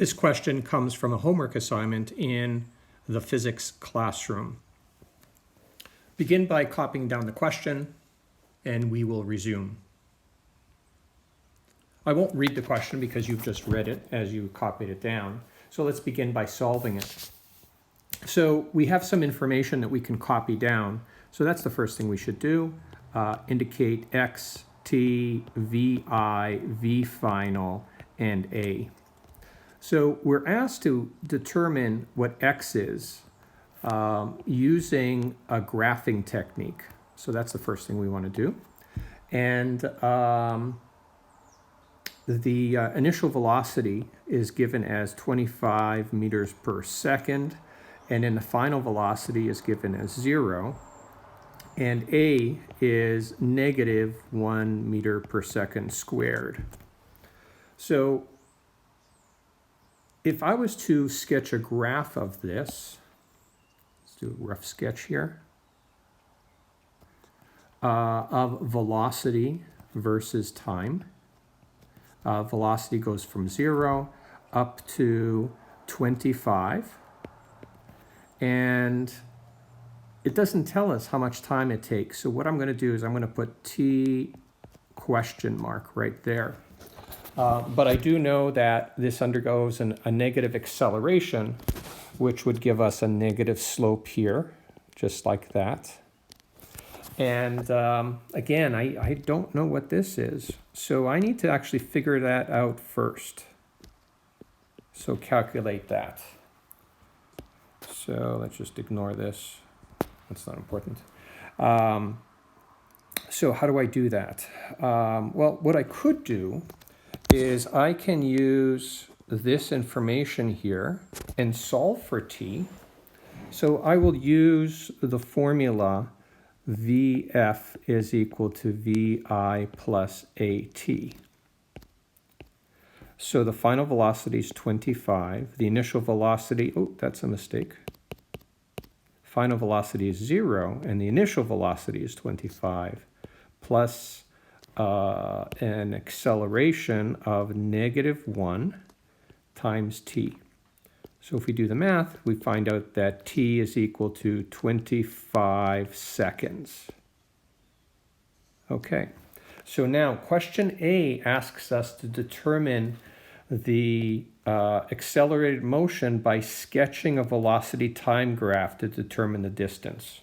This question comes from a homework assignment in the physics classroom. Begin by copying down the question, and we will resume. I won't read the question because you've just read it as you copied it down. So let's begin by solving it. So we have some information that we can copy down. So that's the first thing we should do. Indicate x, t, vi, v final, and a. So we're asked to determine what x is using a graphing technique. So that's the first thing we want to do. And the initial velocity is given as 25 meters per second, and then the final velocity is given as 0. And a is -1 meter per second squared. So if I was to sketch a graph of this, let's do a rough sketch here, of velocity versus time. Velocity goes from 0 up to 25. And it doesn't tell us how much time it takes. So what I'm going to do is I'm going to put t question mark right there. But I do know that this undergoes a negative acceleration, which would give us a negative slope here, just like that. And again, I don't know what this is. So I need to actually figure that out first. So calculate that. So let's just ignore this. That's not important. So how do I do that? Well, what I could do is I can use this information here and solve for t. So I will use the formula Vf is equal to Vi plus At. So the final velocity is 25. The initial velocity, oh, that's a mistake. Final velocity is 0, and the initial velocity is 25, plus an acceleration of -1 times t. So if we do the math, we find out that t is equal to 25 seconds. Okay, so now question A asks us to determine the accelerated motion by sketching a velocity time graph to determine the distance.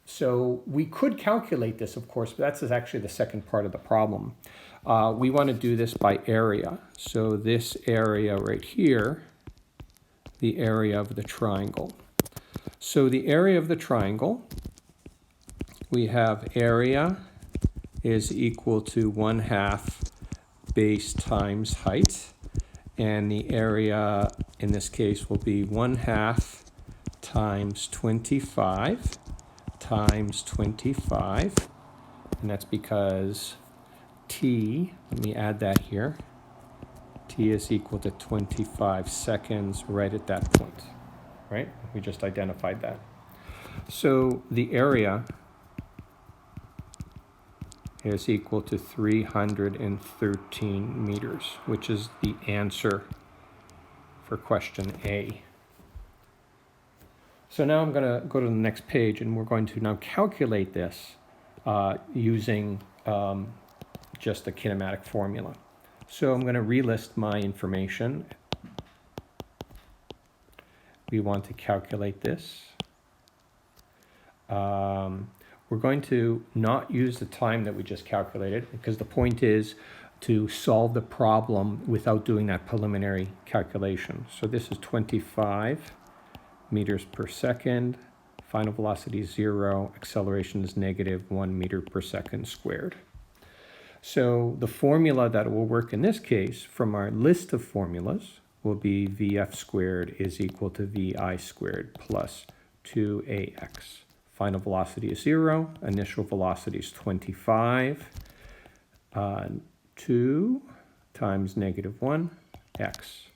So we could calculate this, of course, but that's actually the second part of the problem. We want to do this by area. So this area right here, the area of the triangle. So the area of the triangle, we have area is equal to 1/2 base times height. And the area in this case will be 1/2 times 25 times 25. And that's because t, let me add that here, t is equal to 25 seconds right at that point, right? We just identified that. So the area is equal to 313 meters, which is the answer for question A. So now I'm going to go to the next page, and we're going to now calculate this using just the kinematic formula. So I'm going to relist my information. We want to calculate this. We're going to not use the time that we just calculated, because the point is to solve the problem without doing that preliminary calculation. So this is 25 meters per second. Final velocity is 0. Acceleration is -1 meter per second squared. So the formula that will work in this case from our list of formulas will be Vf squared is equal to Vi squared plus 2ax. Final velocity is 0. Initial velocity is 25. 2 times -1, x.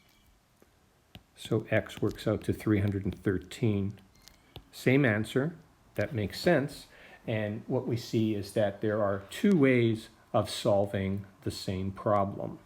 So x works out to 313. Same answer. That makes sense. And what we see is that there are two ways of solving the same problem.